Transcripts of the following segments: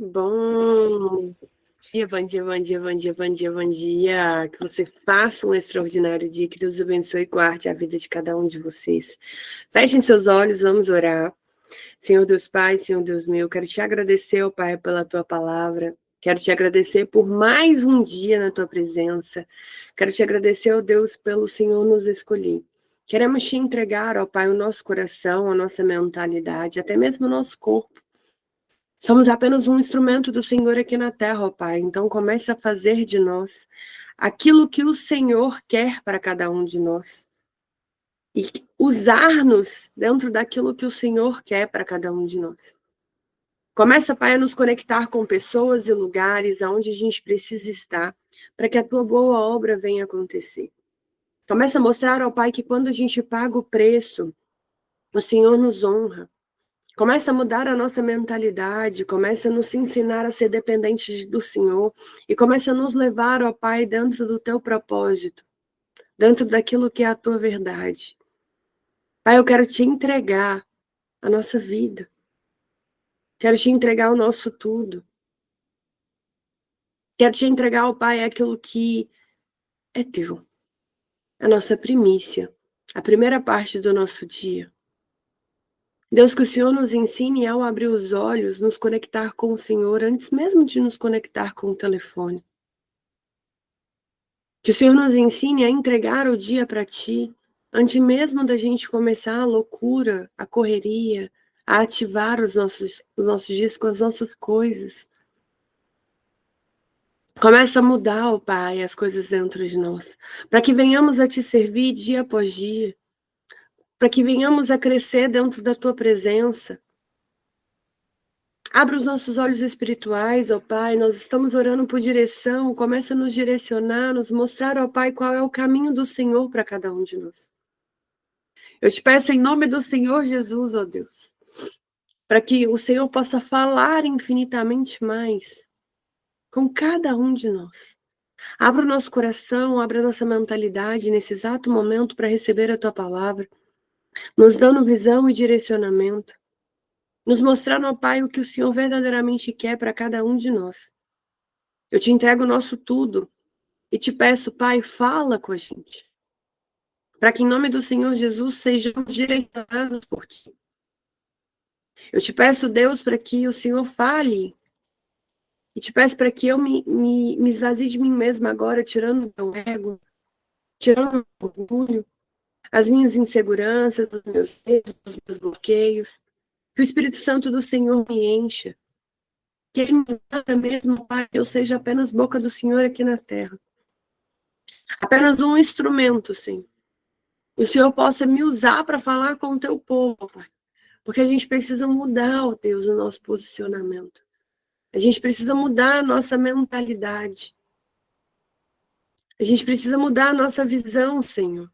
Bom dia, bom dia, bom dia, bom dia, bom dia, bom dia. Que você faça um extraordinário dia, que Deus abençoe e guarde a vida de cada um de vocês. Fechem seus olhos, vamos orar. Senhor Deus Pai, Senhor Deus meu, quero te agradecer, ó Pai, pela tua palavra. Quero te agradecer por mais um dia na tua presença. Quero te agradecer, ó Deus, pelo Senhor nos escolher. Queremos te entregar, ó Pai, o nosso coração, a nossa mentalidade, até mesmo o nosso corpo. Somos apenas um instrumento do Senhor aqui na terra, ó Pai. Então comece a fazer de nós aquilo que o Senhor quer para cada um de nós. E usar-nos dentro daquilo que o Senhor quer para cada um de nós. Começa, Pai, a nos conectar com pessoas e lugares aonde a gente precisa estar para que a tua boa obra venha acontecer. Começa a mostrar ao Pai que quando a gente paga o preço, o Senhor nos honra. Começa a mudar a nossa mentalidade, começa a nos ensinar a ser dependentes do Senhor e começa a nos levar, ó Pai, dentro do teu propósito, dentro daquilo que é a tua verdade. Pai, eu quero te entregar a nossa vida. Quero te entregar o nosso tudo. Quero te entregar, ó Pai, aquilo que é teu, a nossa primícia, a primeira parte do nosso dia. Deus, que o Senhor nos ensine ao abrir os olhos, nos conectar com o Senhor, antes mesmo de nos conectar com o telefone. Que o Senhor nos ensine a entregar o dia para Ti, antes mesmo da gente começar a loucura, a correria, a ativar os nossos dias com as nossas coisas. Começa a mudar, ó Pai, as coisas dentro de nós, para que venhamos a Te servir dia após dia, para que venhamos a crescer dentro da Tua presença. Abra os nossos olhos espirituais, ó Pai, nós estamos orando por direção, começa a nos direcionar, nos mostrar, ó Pai, qual é o caminho do Senhor para cada um de nós. Eu te peço em nome do Senhor Jesus, ó Deus, para que o Senhor possa falar infinitamente mais com cada um de nós. Abra o nosso coração, abra a nossa mentalidade nesse exato momento para receber a Tua palavra, nos dando visão e direcionamento, nos mostrando, ó Pai, o que o Senhor verdadeiramente quer para cada um de nós. Eu te entrego o nosso tudo e te peço, Pai, fala com a gente, para que em nome do Senhor Jesus sejamos direcionados por Ti. Eu te peço, Deus, para que o Senhor fale e te peço para que eu me esvazie de mim mesma agora, tirando o meu ego, tirando o meu orgulho, as minhas inseguranças, os meus medos, os meus bloqueios. Que o Espírito Santo do Senhor me encha. Que Ele me manda mesmo, Pai, que eu seja apenas boca do Senhor aqui na terra. Apenas um instrumento, Senhor. E o Senhor possa me usar para falar com o teu povo, Pai. Porque a gente precisa mudar, ó Deus, o nosso posicionamento. A gente precisa mudar a nossa mentalidade. A gente precisa mudar a nossa visão, Senhor.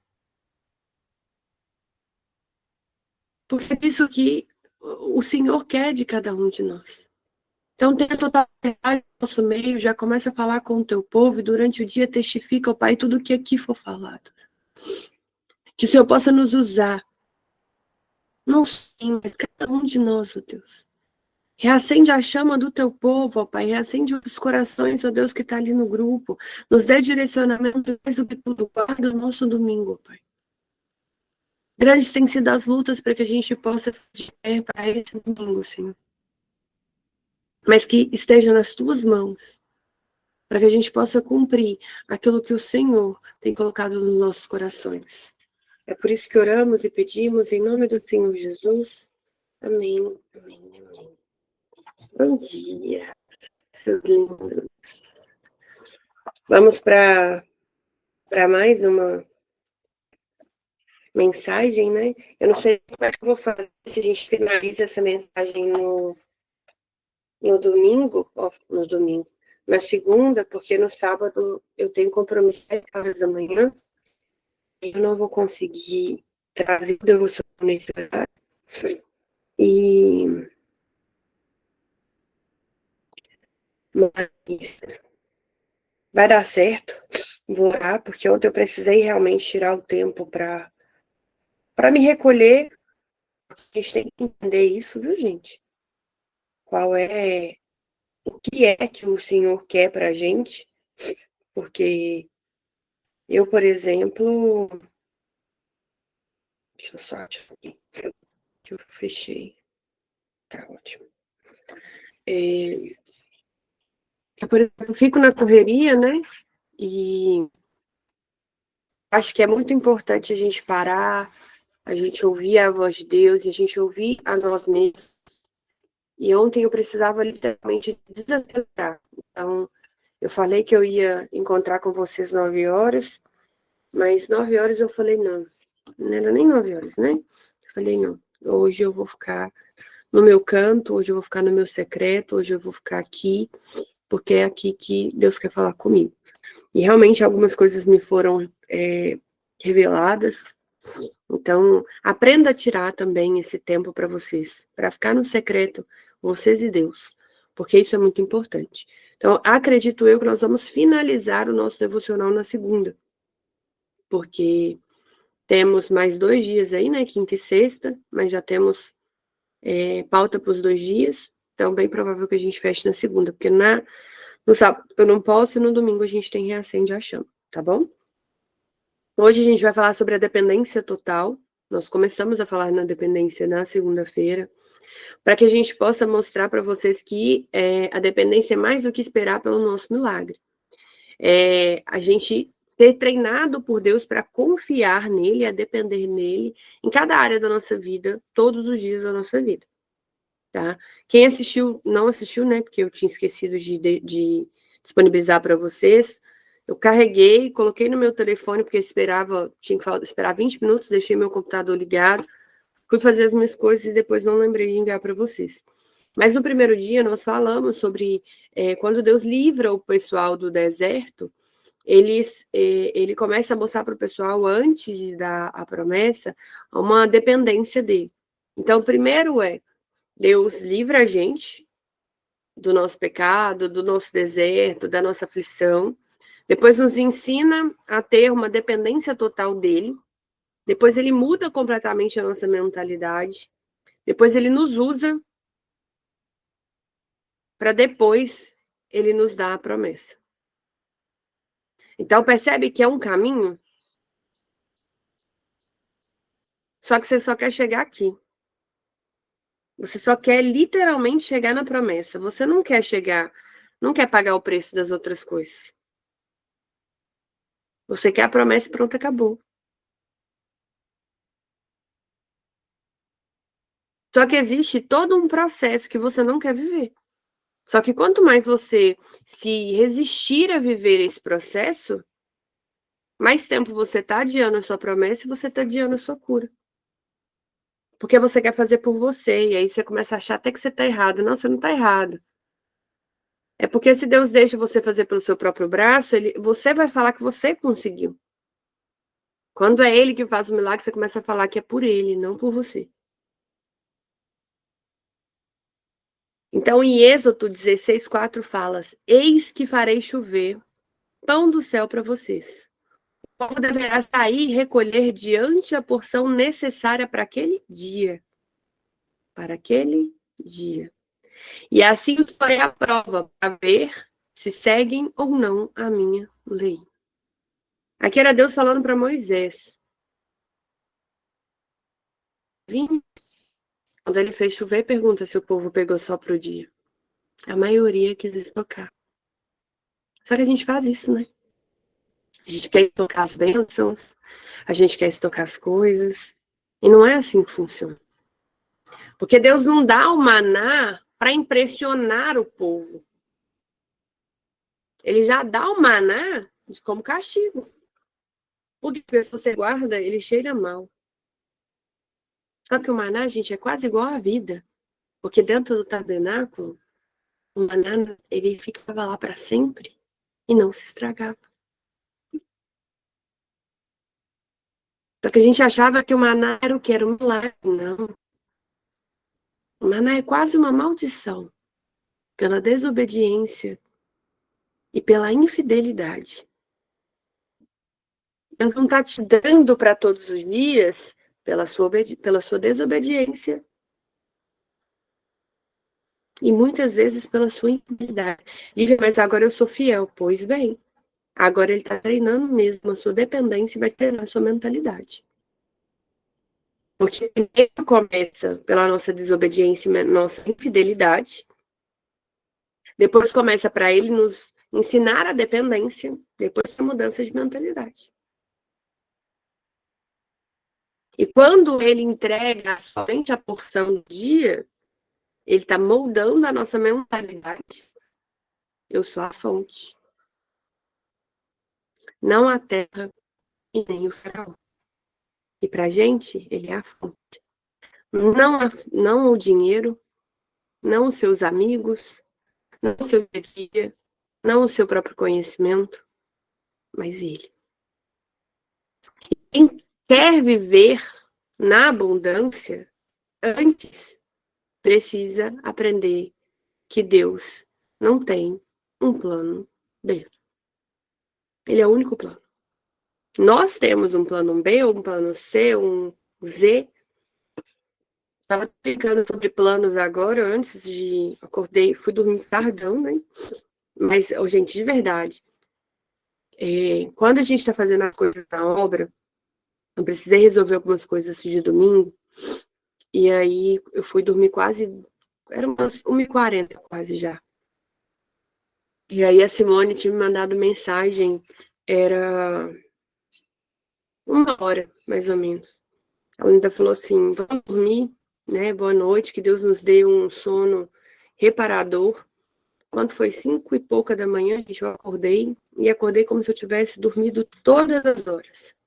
Porque é isso que o Senhor quer de cada um de nós. Então, tenha total verdade no nosso meio, já começa a falar com o teu povo e durante o dia testifica, ó Pai, tudo o que aqui for falado. Que o Senhor possa nos usar. Não sim, mas cada um de nós, ó Deus. Reacende a chama do teu povo, ó Pai. Reacende os corações, ó Deus, que está ali no grupo. Nos dê direcionamento, mais do que tudo. Guarda o nosso domingo, ó Pai. Grandes têm sido as lutas para que a gente possa fazer para esse domingo, Senhor. Mas que esteja nas tuas mãos, para que a gente possa cumprir aquilo que o Senhor tem colocado nos nossos corações. É por isso que oramos e pedimos em nome do Senhor Jesus. Amém, amém, amém. Bom dia, seus lindos. Vamos para mais uma mensagem, né? Eu não sei como é que eu vou fazer, se a gente finaliza essa mensagem no domingo, na segunda, porque no sábado eu tenho compromisso às 8 da manhã, eu não vou conseguir trazer o devoção nesse horário. E mas vai dar certo, vou orar, porque ontem eu precisei realmente tirar o tempo para me recolher. A gente tem que entender isso, viu, gente? Qual é o que é que o Senhor quer para a gente, porque eu, por exemplo, deixa eu só achar aqui, que eu fechei, tá ótimo. Eu, por exemplo, fico na correria, né, e acho que é muito importante a gente parar, a gente ouvir a voz de Deus, a gente ouvir a nós mesmos. E ontem eu precisava literalmente desacelerar. Então, eu falei que eu ia encontrar com vocês 9 horas, mas 9 horas eu falei, não era nem 9 horas, né? Eu falei, não, hoje eu vou ficar no meu canto, hoje eu vou ficar no meu secreto, hoje eu vou ficar aqui, porque é aqui que Deus quer falar comigo. E realmente algumas coisas me foram reveladas. Então, aprenda a tirar também esse tempo para vocês, para ficar no secreto, vocês e Deus, porque isso é muito importante. Então, acredito eu que nós vamos finalizar o nosso devocional na segunda, porque temos mais 2 dias aí, né, quinta e sexta, mas já temos pauta para os 2 dias, então bem provável que a gente feche na segunda, porque no sábado eu não posso e no domingo a gente tem reacende a chama, tá bom? Hoje a gente vai falar sobre a dependência total. Nós começamos a falar na dependência na segunda-feira, para que a gente possa mostrar para vocês que a dependência é mais do que esperar pelo nosso milagre. A gente ser treinado por Deus para confiar nele, a depender nele, em cada área da nossa vida, todos os dias da nossa vida. Tá? Quem assistiu, não assistiu, né? Porque eu tinha esquecido de disponibilizar para vocês. Eu carreguei, coloquei no meu telefone, porque tinha que esperar 20 minutos, deixei meu computador ligado, fui fazer as minhas coisas e depois não lembrei de enviar para vocês. Mas no primeiro dia nós falamos sobre quando Deus livra o pessoal do deserto, ele começa a mostrar para o pessoal, antes de dar a promessa, uma dependência dele. Então, primeiro Deus livra a gente do nosso pecado, do nosso deserto, da nossa aflição. Depois nos ensina a ter uma dependência total dele. Depois ele muda completamente a nossa mentalidade. Depois ele nos usa para depois ele nos dar a promessa. Então percebe que é um caminho? Só que você só quer chegar aqui. Você só quer literalmente chegar na promessa. Você não quer chegar, não quer pagar o preço das outras coisas. Você quer a promessa e pronto, acabou. Só que existe todo um processo que você não quer viver. Só que quanto mais você se resistir a viver esse processo, mais tempo você está adiando a sua promessa e você está adiando a sua cura. Porque você quer fazer por você, e aí você começa a achar até que você está errado. Não, você não está errado. É porque se Deus deixa você fazer pelo seu próprio braço, você vai falar que você conseguiu. Quando é Ele que faz o milagre, você começa a falar que é por Ele, não por você. Então, em Êxodo 16:4 fala: Eis que farei chover pão do céu para vocês. O povo deverá sair e recolher diante a porção necessária para aquele dia. Para aquele dia. E assim os porei à prova, para ver se seguem ou não a minha lei. Aqui era Deus falando para Moisés. Quando ele fez chover, pergunta se o povo pegou só para o dia. A maioria quis estocar. Só que a gente faz isso, né? A gente quer estocar as bênçãos, a gente quer estocar as coisas. E não é assim que funciona. Porque Deus não dá o maná para impressionar o povo. Ele já dá o maná como castigo. Porque se você guarda, ele cheira mal. Só que o maná, gente, é quase igual à vida. Porque dentro do tabernáculo, o maná, ele ficava lá para sempre e não se estragava. Só que a gente achava que o maná era o que? Era um milagre. Não. O maná é quase uma maldição pela desobediência e pela infidelidade. Deus não está te dando para todos os dias pela sua desobediência E muitas vezes pela sua infidelidade. Lívia, mas agora eu sou fiel. Pois bem, agora ele está treinando mesmo a sua dependência e vai treinar a sua mentalidade. Porque primeiro começa pela nossa desobediência e nossa infidelidade. Depois começa para ele nos ensinar a dependência. Depois a mudança de mentalidade. E quando ele entrega somente a porção do dia, ele está moldando a nossa mentalidade. Eu sou a fonte. Não a terra e nem o faraó. E para a gente, ele é a fonte. Não o dinheiro, não os seus amigos, não o seu dia, não o seu próprio conhecimento, mas ele. Quem quer viver na abundância, antes precisa aprender que Deus não tem um plano B. Ele é o único plano. Nós temos um plano B, um plano C, um Z. Estava explicando sobre planos agora, antes de acordei, fui dormir tardão, né? Mas, gente, de verdade, quando a gente está fazendo as coisas na obra, eu precisei resolver algumas coisas de domingo, e aí eu fui dormir quase, era umas 1h40 quase já. E aí a Simone tinha me mandado mensagem, era 1 hora, mais ou menos. Ela ainda falou assim, vamos dormir, né? Boa noite, que Deus nos dê um sono reparador. Quando foi 5 e pouca da manhã, gente, eu acordei, e acordei como se eu tivesse dormido todas as horas.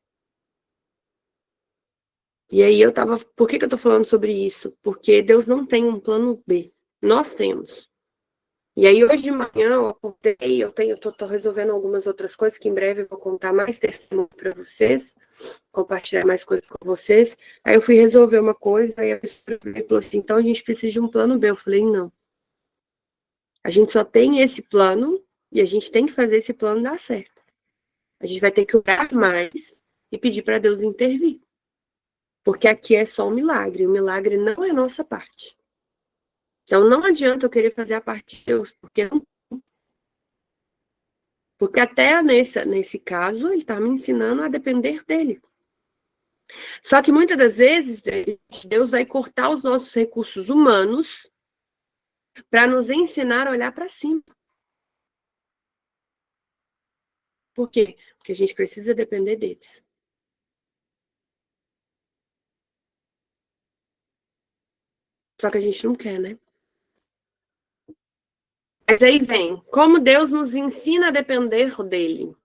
E aí eu tava, por que eu tô falando sobre isso? Porque Deus não tem um plano B, nós temos. E aí hoje de manhã eu acordei, tô resolvendo algumas outras coisas que em breve eu vou contar mais testemunho para vocês, compartilhar mais coisas com vocês. Aí eu fui resolver uma coisa, aí a pessoa falou assim, então a gente precisa de um plano B. Eu falei, não. A gente só tem esse plano e a gente tem que fazer esse plano dar certo. A gente vai ter que orar mais e pedir para Deus intervir. Porque aqui é só um milagre. O milagre não é nossa parte. Então não adianta eu querer fazer a parte de Deus, porque até nesse caso ele está me ensinando a depender dele. Só que muitas das vezes Deus vai cortar os nossos recursos humanos para nos ensinar a olhar para cima. Por quê? Porque a gente precisa depender deles. Só que a gente não quer, né? Mas aí vem, como Deus nos ensina a depender dele.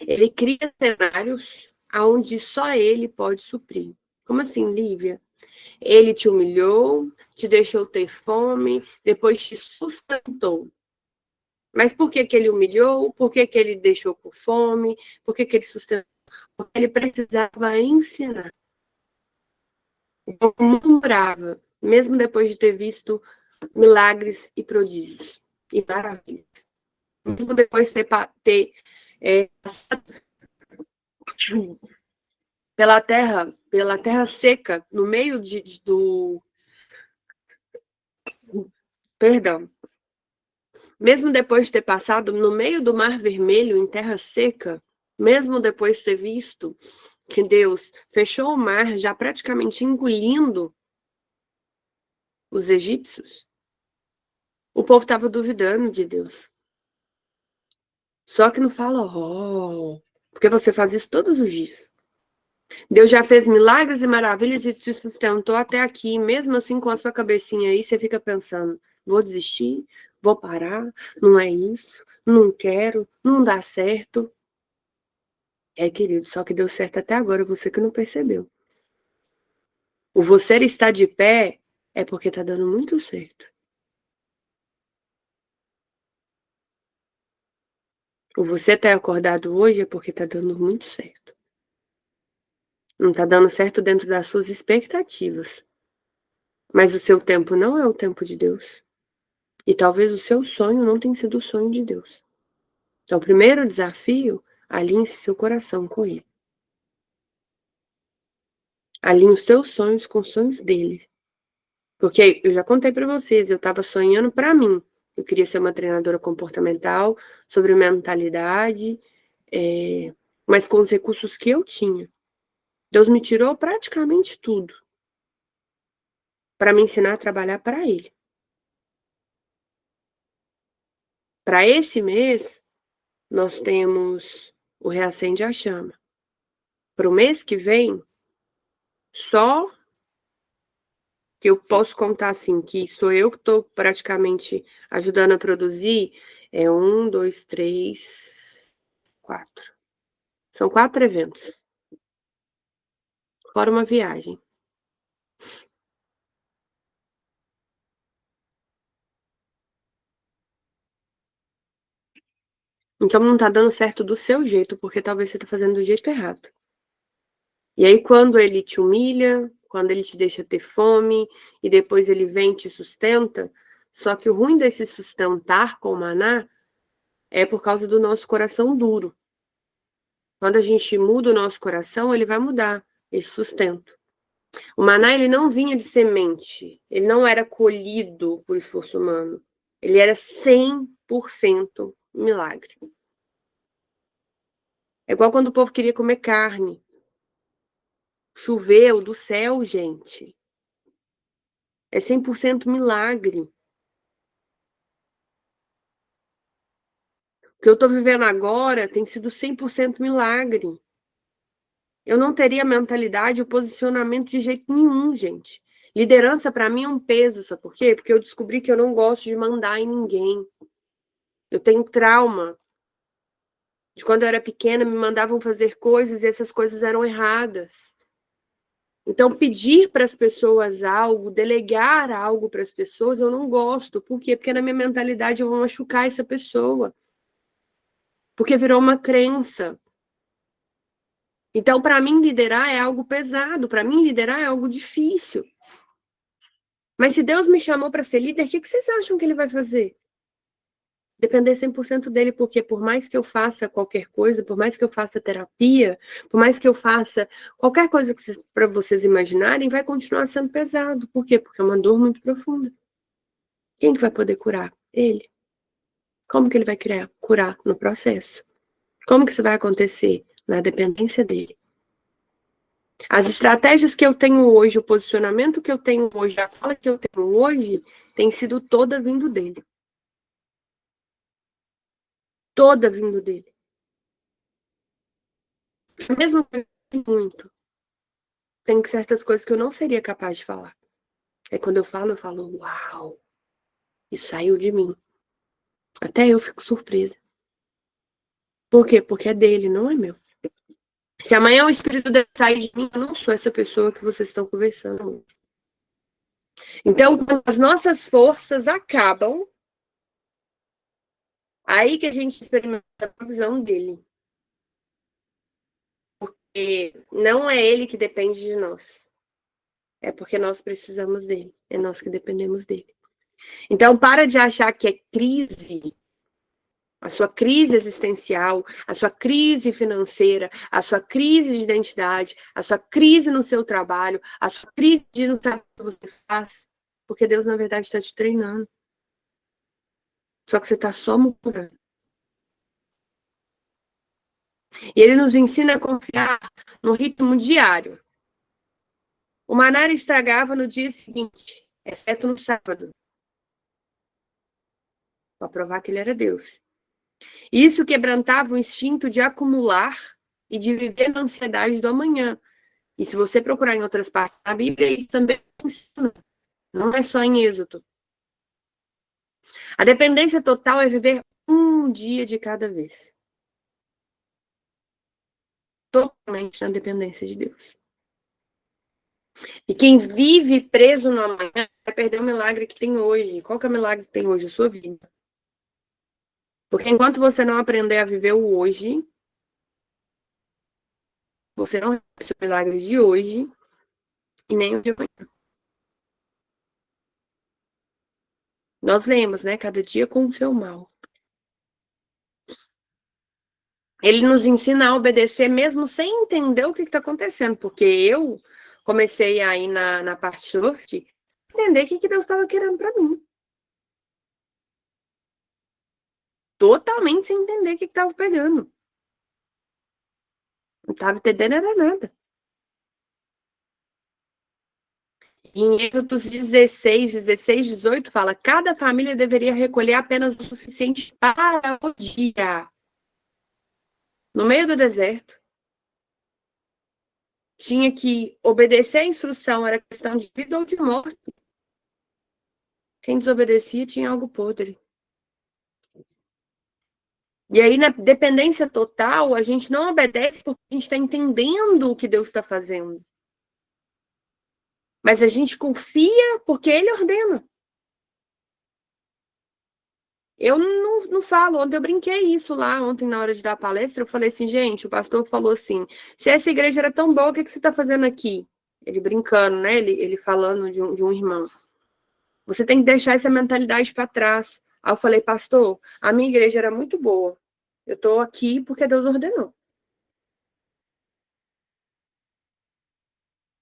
Ele cria cenários onde só ele pode suprir. Como assim, Lívia? Ele te humilhou, te deixou ter fome, depois te sustentou. Mas por que ele humilhou? Por que ele deixou com fome? Por que ele sustentou? Porque ele precisava ensinar. Então, murmurava, mesmo depois de ter visto milagres e prodígios e maravilhas. Mesmo depois de ter passado pela terra seca, no meio do. Perdão. Mesmo depois de ter passado no meio do Mar Vermelho, em terra seca, mesmo depois de ter visto que Deus fechou o mar, já praticamente engolindo os egípcios, o povo estava duvidando de Deus. Só que não fala, porque você faz isso todos os dias. Deus já fez milagres e maravilhas e te sustentou até aqui, mesmo assim com a sua cabecinha aí, você fica pensando, vou desistir, vou parar, não é isso, não quero, não dá certo. Querido, só que deu certo até agora, você que não percebeu. O você estar de pé é porque está dando muito certo. O você estar acordado hoje é porque está dando muito certo. Não está dando certo dentro das suas expectativas. Mas o seu tempo não é o tempo de Deus. E talvez o seu sonho não tenha sido o sonho de Deus. Então, o primeiro desafio, alinhe seu coração com ele. Alinhe os seus sonhos com os sonhos dele. Porque eu já contei para vocês, eu estava sonhando para mim. Eu queria ser uma treinadora comportamental, sobre mentalidade, mas com os recursos que eu tinha. Deus me tirou praticamente tudo para me ensinar a trabalhar para Ele. Para esse mês, nós temos o Reacende a Chama. Para o mês que vem, só que eu posso contar assim, que sou eu que estou praticamente ajudando a produzir, 1, 2, 3, 4. São 4 eventos, fora uma viagem. Então não tá dando certo do seu jeito, porque talvez você tá fazendo do jeito errado. E aí quando ele te humilha, quando ele te deixa ter fome, e depois ele vem e te sustenta, só que o ruim desse sustentar com o maná é por causa do nosso coração duro. Quando a gente muda o nosso coração, ele vai mudar esse sustento. O maná, ele não vinha de semente, ele não era colhido por esforço humano. Ele era 100% milagre. É igual quando o povo queria comer carne. Choveu do céu, gente. É 100% milagre. O que eu estou vivendo agora tem sido 100% milagre. Eu não teria a mentalidade, o posicionamento de jeito nenhum, gente. Liderança para mim é um peso, sabe por quê? Porque eu descobri que eu não gosto de mandar em ninguém. Eu tenho trauma. De quando eu era pequena, me mandavam fazer coisas e essas coisas eram erradas. Então, pedir para as pessoas algo, delegar algo para as pessoas, eu não gosto. Por quê? Porque na minha mentalidade eu vou machucar essa pessoa. Porque virou uma crença. Então, para mim, liderar é algo pesado. Para mim, liderar é algo difícil. Mas se Deus me chamou para ser líder, o que vocês acham que ele vai fazer? Depender 100% dele, porque por mais que eu faça qualquer coisa, por mais que eu faça terapia, por mais que eu faça qualquer coisa que para vocês imaginarem, vai continuar sendo pesado. Por quê? Porque é uma dor muito profunda. Quem que vai poder curar? Ele. Como que ele vai curar no processo? Como que isso vai acontecer? Na dependência dele. As estratégias que eu tenho hoje, o posicionamento que eu tenho hoje, a fala que eu tenho hoje, tem sido toda vindo dele. Toda vindo dele. Mesmo muito. Tem certas coisas que eu não seria capaz de falar. Aí quando eu falo, uau, isso saiu de mim. Até eu fico surpresa. Por quê? Porque é dele, não é meu. Se amanhã o espírito dele sair de mim, eu não sou essa pessoa que vocês estão conversando. Então, quando as nossas forças acabam, aí que a gente experimenta a visão dele. Porque não é ele que depende de nós. É porque nós precisamos dele. É nós que dependemos dele. Então, para de achar que é crise, a sua crise existencial, a sua crise financeira, a sua crise de identidade, a sua crise no seu trabalho, a sua crise de não saber o que você faz, porque Deus, na verdade, está te treinando. Só que você está só murmurando. E ele nos ensina a confiar no ritmo diário. O maná estragava no dia seguinte, exceto no sábado, para provar que ele era Deus. Isso quebrantava o instinto de acumular e de viver na ansiedade do amanhã. E se você procurar em outras partes da Bíblia, isso também funciona. Não é só em Êxodo. A dependência total é viver um dia de cada vez. Totalmente na dependência de Deus. E quem vive preso no amanhã vai perder o milagre que tem hoje. Qual que é o milagre que tem hoje? A sua vida. Porque enquanto você não aprender a viver o hoje, você não recebe o milagre de hoje e nem o de amanhã. Nós lemos, né? Cada dia com o seu mal. Ele nos ensina a obedecer mesmo sem entender o que está acontecendo. Porque eu comecei aí na parte norte, entender o que Deus estava querendo para mim. Totalmente sem entender o que estava pegando. Não estava entendendo era nada. Em Êxodo 16, 18, fala: cada família deveria recolher apenas o suficiente para o dia. No meio do deserto. Tinha que obedecer a instrução, era questão de vida ou de morte. Quem desobedecia tinha algo podre. E aí, na dependência total, a gente não obedece porque a gente está entendendo o que Deus está fazendo. Mas a gente confia porque Ele ordena. Eu não falo, ontem eu brinquei isso lá, ontem na hora de dar a palestra, eu falei assim, gente, o pastor falou assim, se essa igreja era tão boa, o que você está fazendo aqui? Ele brincando, né? Ele falando de um irmão. Você tem que deixar essa mentalidade para trás. Aí eu falei, pastor, a minha igreja era muito boa. Eu estou aqui porque Deus ordenou.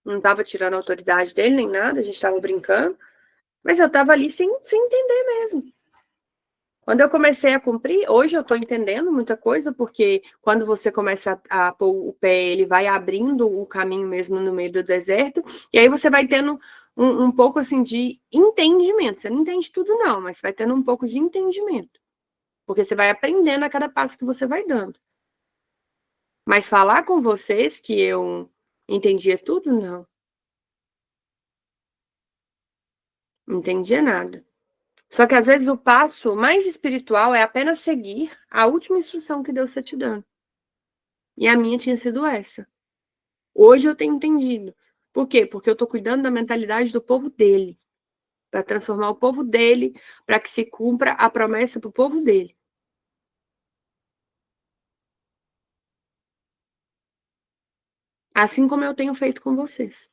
Não estava tirando a autoridade dele nem nada, a gente estava brincando. Mas eu estava ali sem entender mesmo. Quando eu comecei a cumprir, hoje eu estou entendendo muita coisa, porque quando você começa a pôr o pé, ele vai abrindo o caminho mesmo no meio do deserto, e aí você vai tendo um pouco assim de entendimento. Você não entende tudo, não, mas você vai tendo um pouco de entendimento. Porque você vai aprendendo a cada passo que você vai dando. Mas falar com vocês que eu entendia tudo, não. Não entendia nada. Só que às vezes o passo mais espiritual é apenas seguir a última instrução que Deus está te dando. E a minha tinha sido essa. Hoje eu tenho entendido. Por quê? Porque eu estou cuidando da mentalidade do povo dele. Para transformar o povo dele, para que se cumpra a promessa para o povo dele. Assim como eu tenho feito com vocês.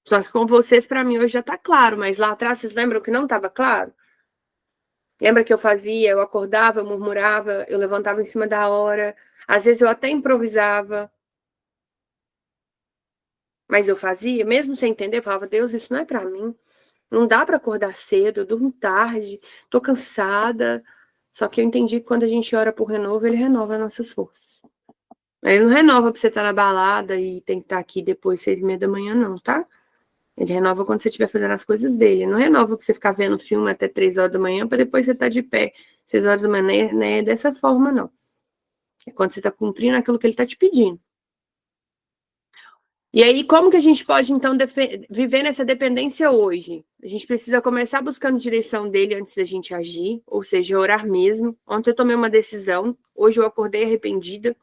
Só que com vocês, para mim, hoje já está claro. Mas lá atrás, vocês lembram que não estava claro? Lembra que eu fazia? Eu acordava, eu murmurava, eu levantava em cima da hora. Às vezes eu até improvisava. Mas eu fazia, mesmo sem entender, eu falava, Deus, isso não é para mim. Não dá para acordar cedo, eu durmo tarde, tô cansada. Só que eu entendi que quando a gente ora por renovo, ele renova nossas forças. Ele não renova pra você estar na balada e tem que estar aqui depois, 6:30 da manhã, não, tá? Ele renova quando você estiver fazendo as coisas dele. Ele não renova pra você ficar vendo filme até 3 horas da manhã, para depois você estar de pé 6 horas da manhã. Não é dessa forma, não. É quando você está cumprindo aquilo que ele está te pedindo. E aí, como que a gente pode, então, viver nessa dependência hoje? A gente precisa começar buscando direção dele antes da gente agir, ou seja, orar mesmo. Ontem eu tomei uma decisão, hoje eu acordei arrependida,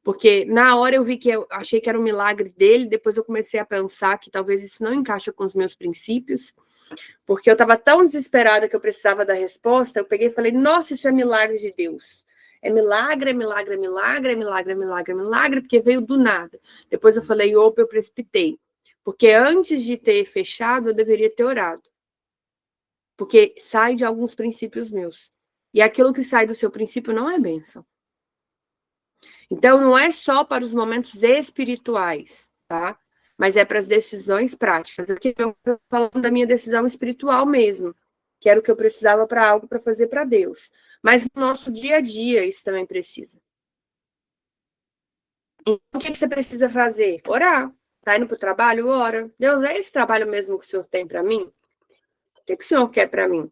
porque na hora eu vi que eu achei que era um milagre dele, depois eu comecei a pensar que talvez isso não encaixa com os meus princípios, porque eu estava tão desesperada que eu precisava da resposta, eu peguei e falei, nossa, isso é milagre de Deus. É milagre, é milagre, é milagre, é milagre, é milagre, é milagre, porque veio do nada. Depois eu falei, opa, eu precipitei. Porque antes de ter fechado, eu deveria ter orado. Porque sai de alguns princípios meus. E aquilo que sai do seu princípio não é bênção. Então, não é só para os momentos espirituais, tá? Mas é para as decisões práticas. Aqui eu estou falando da minha decisão espiritual mesmo, que era o que eu precisava para algo para fazer para Deus. Mas no nosso dia a dia isso também precisa. Então, o que você precisa fazer? Orar. Tá indo para o trabalho? Ora. Deus, é esse trabalho mesmo que o Senhor tem para mim? O que o Senhor quer para mim?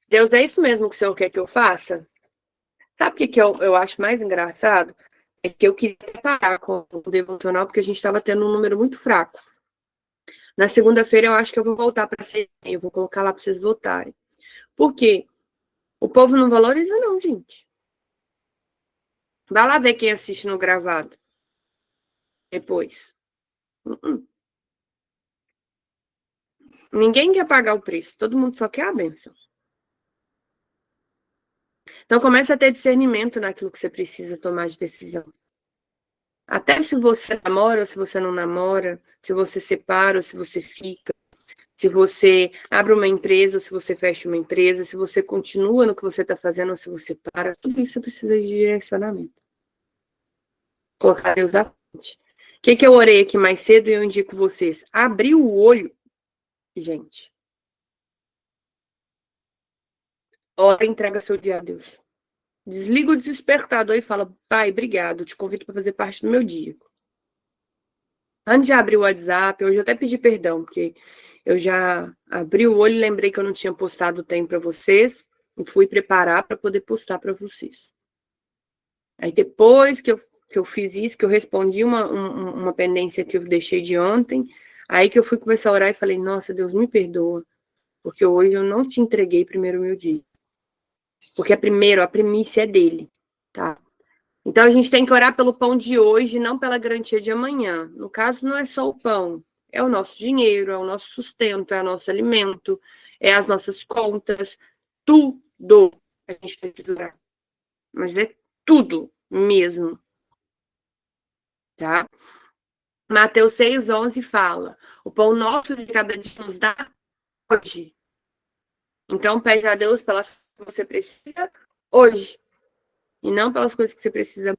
Deus, é isso mesmo que o Senhor quer que eu faça? Sabe o que eu acho mais engraçado? É que eu queria parar com o devocional, porque a gente estava tendo um número muito fraco. Na segunda-feira, eu acho que eu vou voltar para ser. Eu vou colocar lá para vocês votarem. Por quê? O povo não valoriza, não, gente. Vai lá ver quem assiste no gravado. Depois. Ninguém quer pagar o preço. Todo mundo só quer a bênção. Então, comece a ter discernimento naquilo que você precisa tomar de decisão. Até se você namora ou se você não namora, se você separa ou se você fica, se você abre uma empresa ou se você fecha uma empresa, se você continua no que você está fazendo ou se você para, tudo isso precisa de direcionamento. Colocar Deus à que eu orei aqui mais cedo e eu indico vocês? Abrir o olho, gente. Ora, entrega seu dia a Deus. Desliga o despertador e fala, pai, obrigado, te convido para fazer parte do meu dia. Antes de abrir o WhatsApp, hoje eu até pedi perdão, porque eu já abri o olho e lembrei que eu não tinha postado o tempo para vocês, e fui preparar para poder postar para vocês. Aí depois que eu fiz isso, que eu respondi uma pendência que eu deixei de ontem, aí que eu fui começar a orar e falei, nossa, Deus me perdoa, porque hoje eu não te entreguei primeiro o meu dia. Porque a primícia é dele, tá? Então a gente tem que orar pelo pão de hoje, não pela garantia de amanhã. No caso, não é só o pão, é o nosso dinheiro, é o nosso sustento, é o nosso alimento, é as nossas contas, tudo a gente precisa orar. Mas é tudo mesmo, tá? Mateus 6:11 fala: o pão nosso de cada dia nos dá hoje. Então pede a Deus pelas coisas que você precisa hoje, e não pelas coisas que você precisa.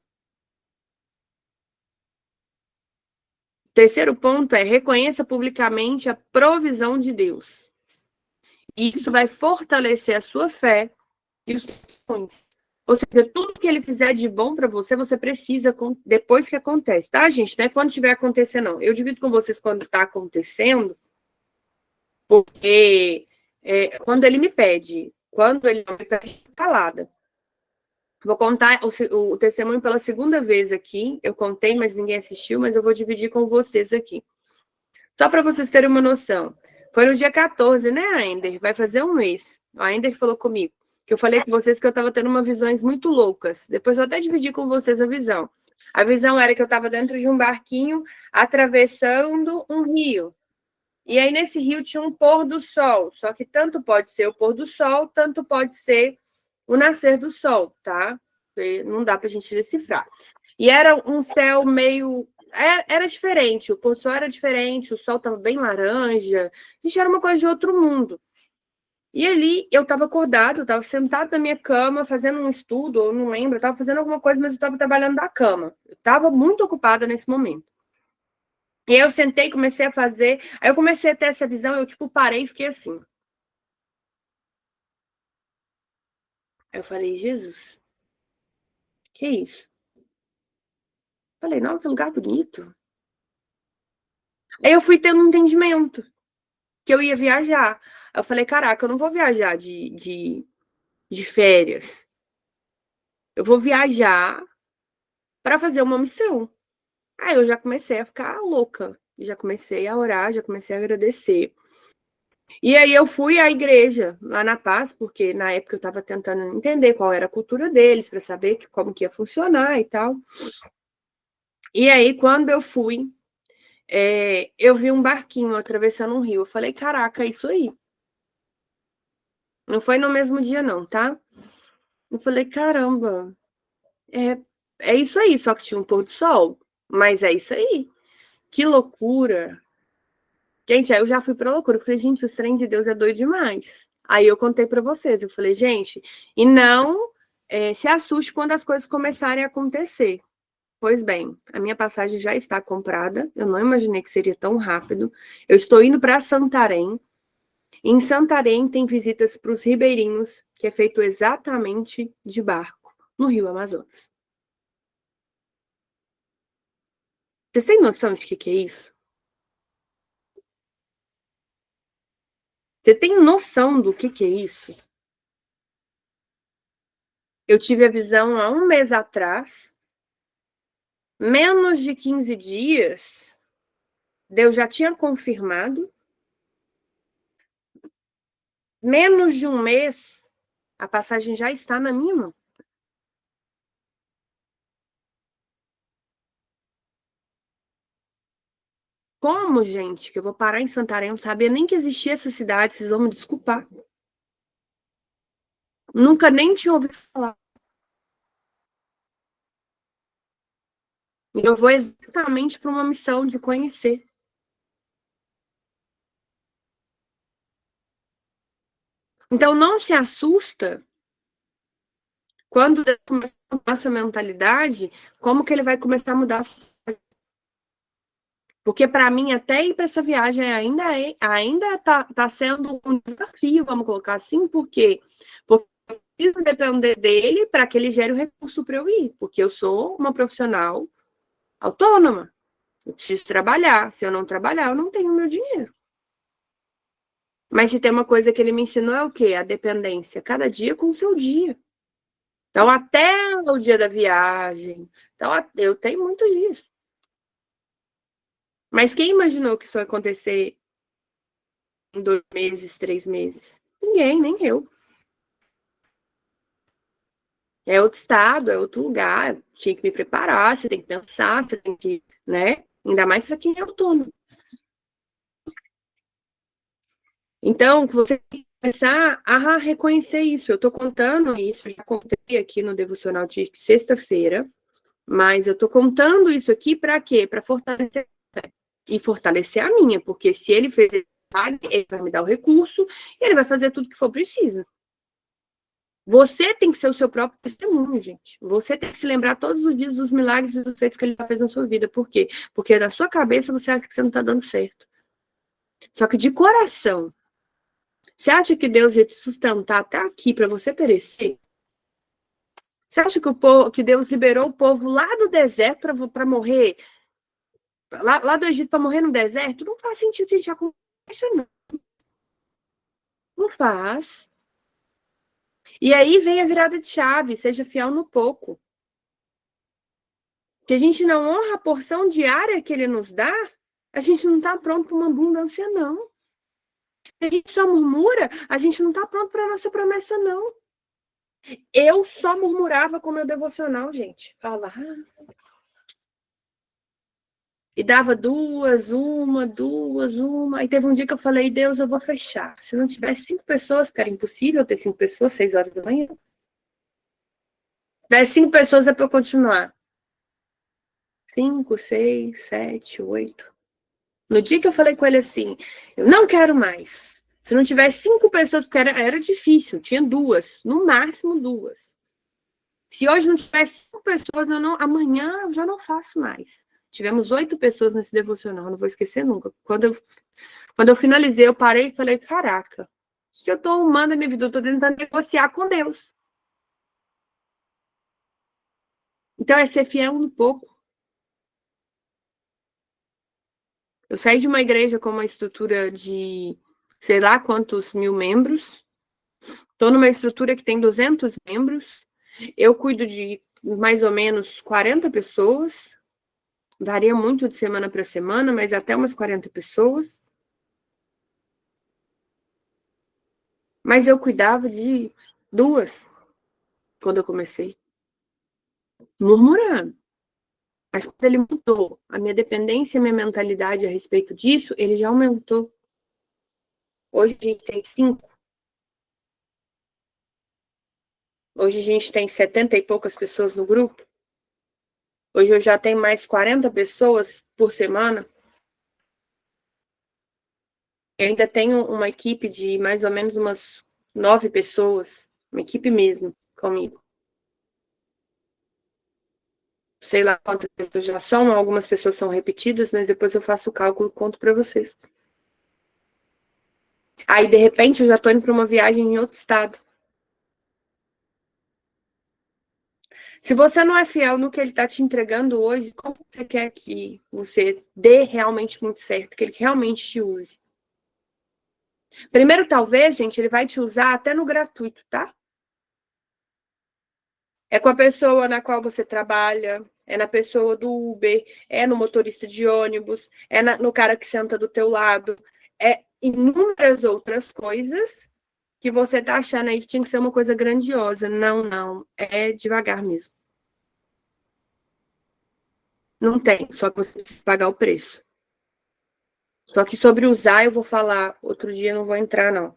Terceiro ponto é reconheça publicamente a provisão de Deus. Isso vai fortalecer a sua fé e os testemunhos. Ou seja, tudo que ele fizer de bom para você, você precisa depois que acontece, tá, gente? Não é quando estiver acontecendo, não. Eu divido com vocês quando está acontecendo, porque quando ele me pede, quando ele não me pede, calada. Vou contar o testemunho pela segunda vez aqui. Eu contei, mas ninguém assistiu, mas eu vou dividir com vocês aqui. Só para vocês terem uma noção. Foi no dia 14, né, Ainder? Vai fazer um mês. A Ainder falou comigo. Que eu falei com vocês que eu estava tendo umas visões muito loucas. Depois eu até dividi com vocês a visão. A visão era que eu estava dentro de um barquinho atravessando um rio. E aí nesse rio tinha um pôr do sol. Só que tanto pode ser o pôr do sol, tanto pode ser o nascer do sol, tá? Não dá para a gente decifrar. E era um céu meio era diferente, o pôr do sol era diferente, o sol estava bem laranja, gente, era uma coisa de outro mundo. E ali eu estava acordado, estava sentado na minha cama, fazendo um estudo, eu não lembro, eu estava fazendo alguma coisa, mas eu estava trabalhando da cama. Eu estava muito ocupada nesse momento. E aí eu sentei, comecei a fazer, aí eu comecei a ter essa visão, eu tipo parei e fiquei assim. Aí eu falei, Jesus, que isso? Falei, nossa, que lugar bonito. Aí eu fui tendo um entendimento que eu ia viajar. Eu falei, caraca, eu não vou viajar de férias. Eu vou viajar para fazer uma missão. Aí eu já comecei a ficar louca. Já comecei a orar, já comecei a agradecer. E aí eu fui à igreja, lá na Paz, porque na época eu estava tentando entender qual era a cultura deles, para saber como que ia funcionar e tal. E aí, quando eu fui, eu vi um barquinho atravessando um rio. Eu falei, caraca, é isso aí. Não foi no mesmo dia, não, tá? Eu falei, caramba, é isso aí, só que tinha um pôr do sol. Mas é isso aí. Que loucura. Gente, aí eu já fui pra loucura. Eu falei, gente, o trem de Deus é doido demais. Aí eu contei pra vocês. Eu falei, gente, e não se assuste quando as coisas começarem a acontecer. Pois bem, a minha passagem já está comprada. Eu não imaginei que seria tão rápido. Eu estou indo para Santarém. Em Santarém tem visitas para os ribeirinhos, que é feito exatamente de barco, no Rio Amazonas. Vocês têm noção de que é isso? Você tem noção do que é isso? Eu tive a visão há um mês atrás, menos de 15 dias, Deus já tinha confirmado, menos de um mês, a passagem já está na minha mão. Como, gente, que eu vou parar em Santarém? Eu não sabia nem que existia essa cidade, vocês vão me desculpar. Nunca nem tinha ouvido falar. Eu vou exatamente para uma missão de conhecer. Então, não se assusta quando Deus começar a mudar a sua mentalidade, como que ele vai começar a mudar a sua... Porque para mim, até ir para essa viagem ainda tá sendo um desafio, vamos colocar assim, por quê? Porque eu preciso depender dele para que ele gere o recurso para eu ir, porque eu sou uma profissional autônoma. Eu preciso trabalhar. Se eu não trabalhar, eu não tenho meu dinheiro. Mas se tem uma coisa que ele me ensinou é o quê? A dependência. Cada dia com o seu dia. Então, até o dia da viagem. Então, eu tenho muitos dias. Mas quem imaginou que isso ia acontecer em 2 meses, 3 meses? Ninguém, nem eu. É outro estado, é outro lugar. Tinha que me preparar, você tem que pensar, você tem que, né? Ainda mais para quem é autônomo. Então, você tem que começar a reconhecer isso. Eu estou contando isso, já contei aqui no devocional de sexta-feira, mas eu estou contando isso aqui para quê? Para fortalecer e fortalecer a minha, porque se ele fez, ele vai me dar o recurso e ele vai fazer tudo que for preciso. Você tem que ser o seu próprio testemunho, gente. Você tem que se lembrar todos os dias dos milagres e dos feitos que ele já fez na sua vida. Por quê? Porque na sua cabeça você acha que você não está dando certo. Só que de coração, você acha que Deus ia te sustentar até aqui para você perecer? Você acha que Deus liberou o povo lá do deserto para morrer? Lá do Egito para morrer no deserto? Não faz sentido a gente acompanhar, não. Não faz. E aí vem a virada de chave, seja fiel no pouco. Que a gente não honra a porção diária que ele nos dá, a gente não está pronto para uma abundância, não. Se a gente só murmura, a gente não está pronto para a nossa promessa, não. Eu só murmurava com o meu devocional, gente. Fala. E dava duas, uma. Aí teve um dia que eu falei, Deus, eu vou fechar. Se não tivesse 5 pessoas, porque era impossível ter 5 pessoas, 6 horas da manhã. Se tivesse 5 pessoas, é para eu continuar. 5, 6, 7, 8. No dia que eu falei com ele assim, eu não quero mais. Se não tivesse 5 pessoas, porque era difícil, tinha 2, no máximo 2. Se hoje não tivesse 5 pessoas, amanhã eu já não faço mais. Tivemos 8 pessoas nesse devocional, não vou esquecer nunca. Quando eu finalizei, eu parei e falei, caraca, se eu estou humana a minha vida, eu estou tentando negociar com Deus. Então é ser fiel um pouco. Eu saí de uma igreja com uma estrutura de sei lá quantos mil membros. Estou numa estrutura que tem 200 membros. Eu cuido de mais ou menos 40 pessoas. Varia muito de semana para semana, mas até umas 40 pessoas. Mas eu cuidava de 2 quando eu comecei. Murmurando. Mas quando ele mudou a minha dependência, a minha mentalidade a respeito disso, ele já aumentou. Hoje a gente tem 5. Hoje a gente tem 70 e poucas pessoas no grupo. Hoje eu já tenho mais 40 pessoas por semana. Eu ainda tenho uma equipe de mais ou menos umas 9 pessoas. Uma equipe mesmo, comigo. Sei lá quantas pessoas já são, algumas pessoas são repetidas, mas depois eu faço o cálculo e conto para vocês. Aí, de repente, eu já tô indo para uma viagem em outro estado. Se você não é fiel no que ele está te entregando hoje, como você quer que você dê realmente muito certo, que ele realmente te use? Primeiro, talvez, gente, ele vai te usar até no gratuito, tá? É com a pessoa na qual você trabalha, é na pessoa do Uber, é no motorista de ônibus, é no cara que senta do teu lado, é inúmeras outras coisas que você tá achando aí que tinha que ser uma coisa grandiosa. Não, não, é devagar mesmo. Não tem, só que você precisa pagar o preço. Só que sobre usar eu vou falar, outro dia não vou entrar não.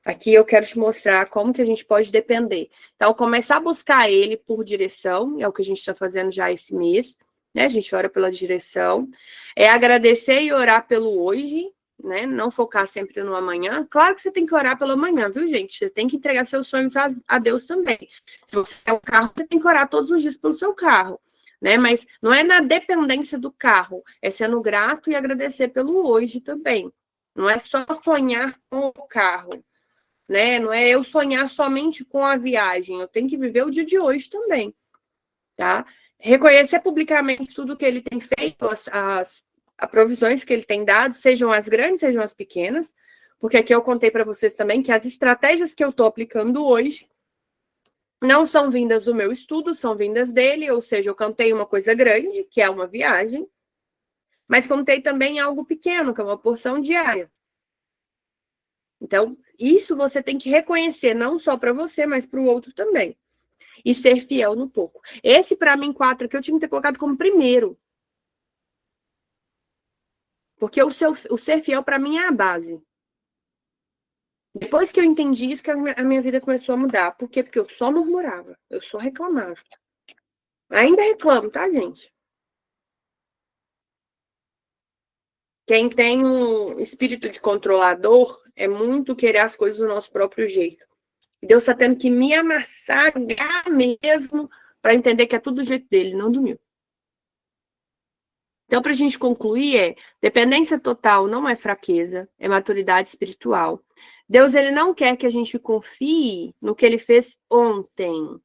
Aqui eu quero te mostrar como que a gente pode depender. Então, começar a buscar ele por direção, é o que a gente está fazendo já esse mês, né? A gente ora pela direção. É agradecer e orar pelo hoje, né? Não focar sempre no amanhã. Claro que você tem que orar pelo amanhã, viu, gente? Você tem que entregar seus sonhos a Deus também. Se você quer um carro, você tem que orar todos os dias pelo seu carro. né? Mas não é na dependência do carro, é sendo grato e agradecer pelo hoje também. Não é só sonhar com o carro, né? Não é eu sonhar somente com a viagem, eu tenho que viver o dia de hoje também, tá? Reconhecer publicamente tudo que ele tem feito, as provisões que ele tem dado, sejam as grandes, sejam as pequenas, porque aqui eu contei para vocês também que as estratégias que eu estou aplicando hoje não são vindas do meu estudo, são vindas dele, ou seja, eu contei uma coisa grande, que é uma viagem, mas contei também algo pequeno, que é uma porção diária. Então, isso você tem que reconhecer, não só para você, mas para o outro também. E ser fiel no pouco. Esse, para mim, 4 aqui, eu tinha que ter colocado como primeiro. Porque o ser fiel, para mim, é a base. Depois que eu entendi isso, que a minha vida começou a mudar. Por quê? Porque eu só murmurava, eu só reclamava. Ainda reclamo, tá, gente? Quem tem um espírito de controlador é muito querer as coisas do nosso próprio jeito. Deus está tendo que me amassar mesmo para entender que é tudo do jeito dele, não do meu. Então, para a gente concluir, dependência total não é fraqueza, é maturidade espiritual. Deus, ele não quer que a gente confie no que ele fez ontem,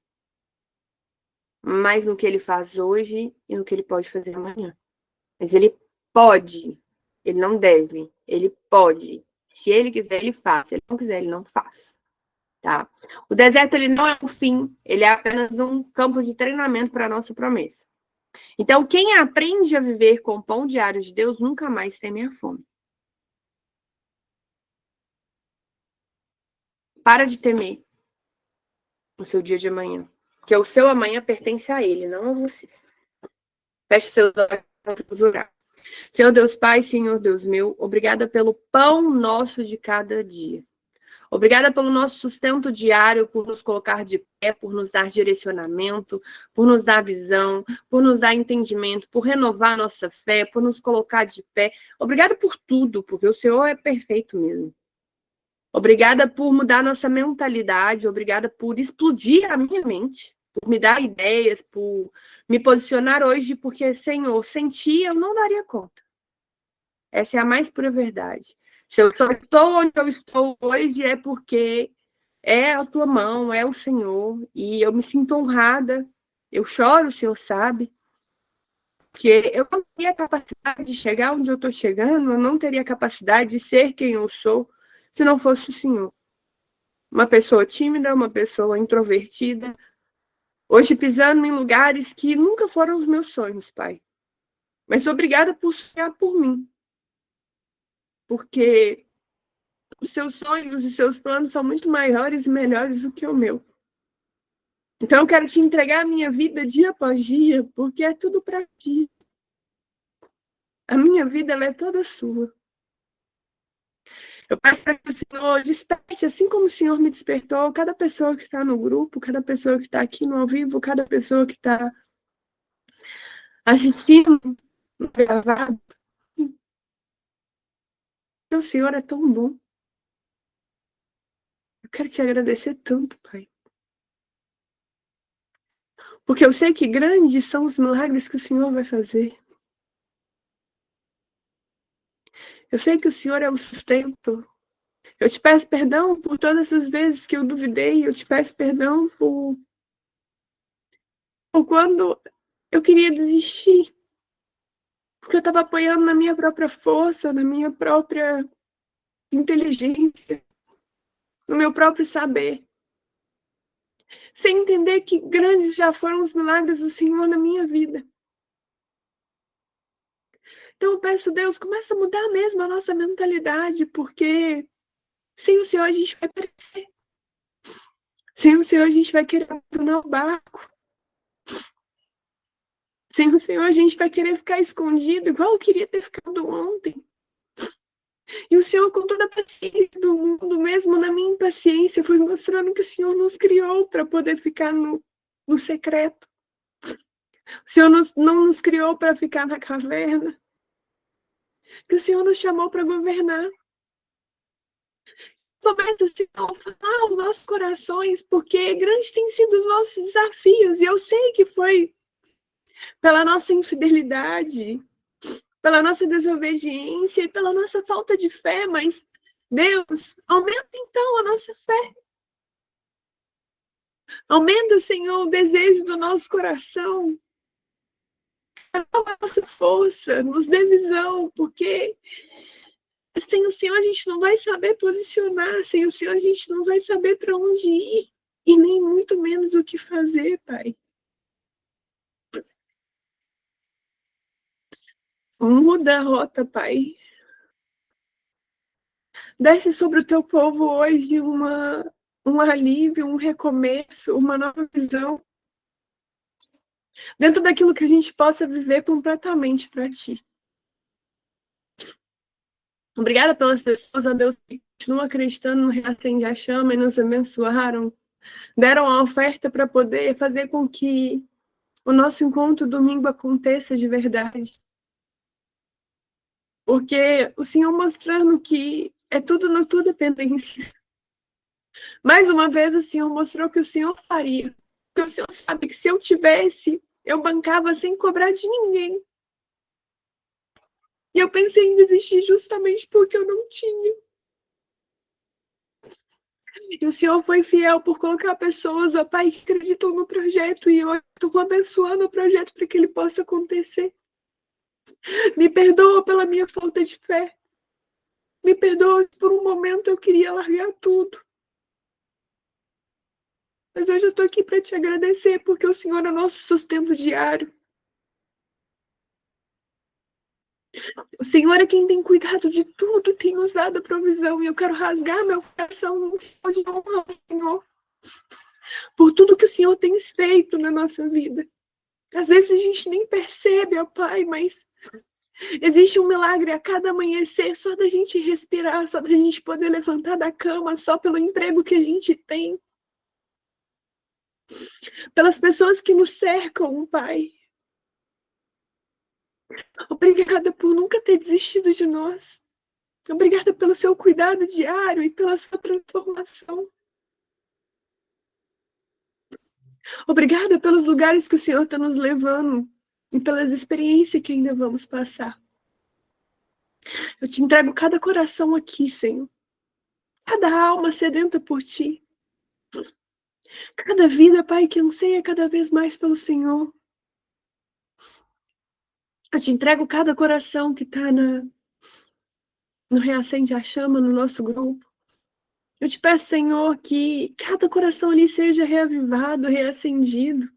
mas no que ele faz hoje e no que ele pode fazer amanhã. Mas ele pode, ele não deve, ele pode. Se ele quiser, ele faz. Se ele não quiser, ele não faz. Tá? O deserto, ele não é o fim, ele é apenas um campo de treinamento para a nossa promessa. Então, quem aprende a viver com o pão diário de Deus nunca mais teme a fome. Para de temer o seu dia de amanhã, porque o seu amanhã pertence a ele, não a você. Feche seus olhos. Senhor Deus Pai, Senhor Deus meu, obrigada pelo pão nosso de cada dia. Obrigada pelo nosso sustento diário, por nos colocar de pé, por nos dar direcionamento, por nos dar visão, por nos dar entendimento, por renovar a nossa fé, por nos colocar de pé. Obrigada por tudo, porque o Senhor é perfeito mesmo. Obrigada por mudar nossa mentalidade, obrigada por explodir a minha mente, por me dar ideias, por me posicionar hoje, porque, Senhor, sem ti eu não daria conta. Essa é a mais pura verdade. Se eu só estou onde eu estou hoje é porque é a tua mão, é o Senhor, e eu me sinto honrada. Eu choro, o Senhor sabe, porque eu não teria capacidade de chegar onde eu estou chegando, eu não teria capacidade de ser quem eu sou se não fosse o Senhor. Uma pessoa tímida, uma pessoa introvertida, hoje pisando em lugares que nunca foram os meus sonhos, Pai. Mas obrigada por sonhar por mim, porque os seus sonhos e os seus planos são muito maiores e melhores do que o meu. Então eu quero te entregar a minha vida dia após dia, porque é tudo para ti. A minha vida, ela é toda sua. Eu peço para que o Senhor desperte, assim como o Senhor me despertou, cada pessoa que está no grupo, cada pessoa que está aqui no ao vivo, cada pessoa que está assistindo no gravado. O Senhor é tão bom. Eu quero te agradecer tanto, Pai. Porque eu sei que grandes são os milagres que o Senhor vai fazer. Eu sei que o Senhor é o sustento. Eu te peço perdão por todas as vezes que eu duvidei. Eu te peço perdão por quando eu queria desistir. Porque eu estava apoiando na minha própria força, na minha própria inteligência, no meu próprio saber. Sem entender que grandes já foram os milagres do Senhor na minha vida. Então eu peço, Deus, começa a mudar mesmo a nossa mentalidade, porque sem o Senhor a gente vai perecer. Sem o Senhor a gente vai querer abandonar o barco. Sem o Senhor a gente vai querer ficar escondido, igual eu queria ter ficado ontem. E o Senhor, com toda a paciência do mundo, mesmo na minha impaciência, foi mostrando que o Senhor nos criou para poder ficar no secreto. O Senhor não nos criou para ficar na caverna. Que o Senhor nos chamou para governar. Começa, Senhor, a falar aos nossos corações, porque grandes têm sido os nossos desafios. E eu sei que foi pela nossa infidelidade, pela nossa desobediência e pela nossa falta de fé, mas, Deus, aumenta então a nossa fé. Aumenta, Senhor, o desejo do nosso coração. Renova a nossa força, nos dê visão, porque sem o Senhor a gente não vai saber posicionar, sem o Senhor a gente não vai saber para onde ir, e nem muito menos o que fazer, Pai. Muda a rota, Pai. Desce sobre o teu povo hoje um alívio, um recomeço, uma nova visão. Dentro daquilo que a gente possa viver completamente para Ti. Obrigada pelas pessoas, ó Deus, que continuam acreditando no Reacende a Chama e nos abençoaram. Deram a oferta para poder fazer com que o nosso encontro domingo aconteça de verdade. Porque o Senhor mostrando que é tudo na tua dependência. Mais uma vez o Senhor mostrou que o Senhor faria. Porque o Senhor sabe que se eu tivesse, eu bancava sem cobrar de ninguém. E eu pensei em desistir justamente porque eu não tinha. E o Senhor foi fiel por colocar pessoas, ó Pai, que acreditam no projeto. E eu estou abençoando o projeto para que ele possa acontecer. Me perdoa pela minha falta de fé. Me perdoa por um momento eu queria largar tudo. Mas hoje eu estou aqui para te agradecer, porque o Senhor é nosso sustento diário. O Senhor é quem tem cuidado de tudo, tem nos dado a provisão. E eu quero rasgar meu coração num céu de honra ao Senhor. Por tudo que o Senhor tem feito na nossa vida. Às vezes a gente nem percebe, ó Pai, mas existe um milagre a cada amanhecer, só da gente respirar, só da gente poder levantar da cama, só pelo emprego que a gente tem. Pelas pessoas que nos cercam, Pai. Obrigada por nunca ter desistido de nós. Obrigada pelo seu cuidado diário e pela sua transformação. Obrigada pelos lugares que o Senhor está nos levando e pelas experiências que ainda vamos passar. Eu te entrego cada coração aqui, Senhor. Cada alma sedenta por Ti. Cada vida, Pai, que anseia cada vez mais pelo Senhor. Eu te entrego cada coração que está no Reacende a Chama, no nosso grupo. Eu te peço, Senhor, que cada coração ali seja reavivado, reacendido.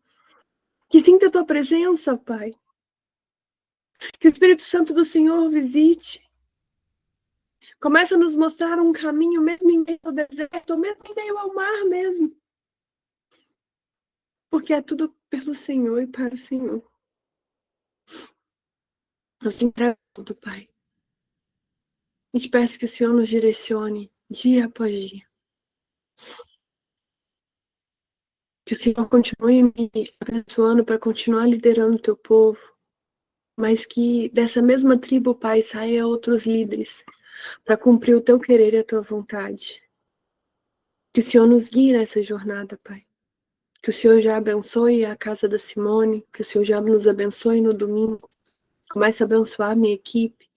Que sinta a Tua presença, Pai. Que o Espírito Santo do Senhor visite. Começa a nos mostrar um caminho, mesmo em meio ao deserto, ou mesmo em meio ao mar mesmo. Porque é tudo pelo Senhor e para o Senhor. Nós te entregamos tudo, Pai. E te peço que o Senhor nos direcione dia após dia. Que o Senhor continue me abençoando para continuar liderando o teu povo. Mas que dessa mesma tribo, Pai, saia outros líderes para cumprir o teu querer e a tua vontade. Que o Senhor nos guie nessa jornada, Pai. Que o Senhor já abençoe a casa da Simone, que o Senhor já nos abençoe no domingo. Comece a abençoar a minha equipe.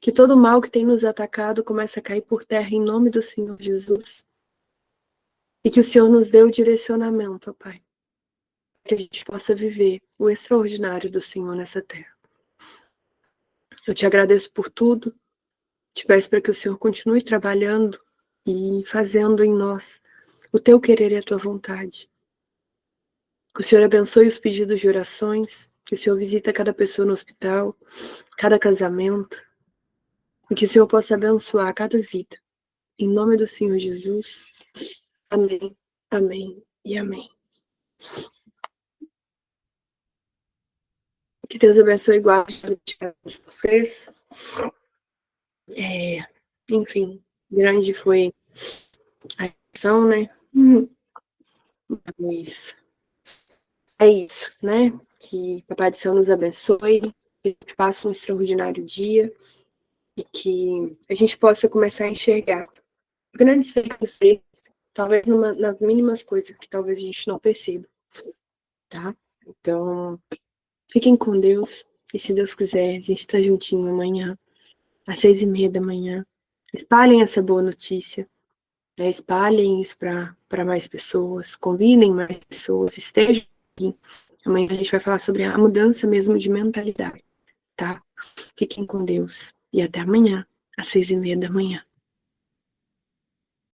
Que todo o mal que tem nos atacado comece a cair por terra em nome do Senhor Jesus. E que o Senhor nos dê o direcionamento, ó Pai. Que a gente possa viver o extraordinário do Senhor nessa terra. Eu te agradeço por tudo. Te peço para que o Senhor continue trabalhando e fazendo em nós o teu querer e a tua vontade. Que o Senhor abençoe os pedidos de orações. Que o Senhor visita cada pessoa no hospital, cada casamento. E que o Senhor possa abençoar cada vida. Em nome do Senhor Jesus. Amém, amém e amém. Que Deus abençoe igual a vocês. Enfim, grande foi a ação, né? Mas é isso, né? Que Papai do Céu nos abençoe, que a gente passe um extraordinário dia e que a gente possa começar a enxergar grandes feitos, talvez nas mínimas coisas que talvez a gente não perceba, tá? Então, Fiquem com Deus. E se Deus quiser, a gente está juntinho amanhã, às 6:30 da manhã. Espalhem essa boa notícia. Né? Espalhem isso para mais pessoas. Convidem mais pessoas. Estejam aqui. Amanhã a gente vai falar sobre a mudança mesmo de mentalidade. Tá? Fiquem com Deus. E até amanhã, às 6:30 da manhã.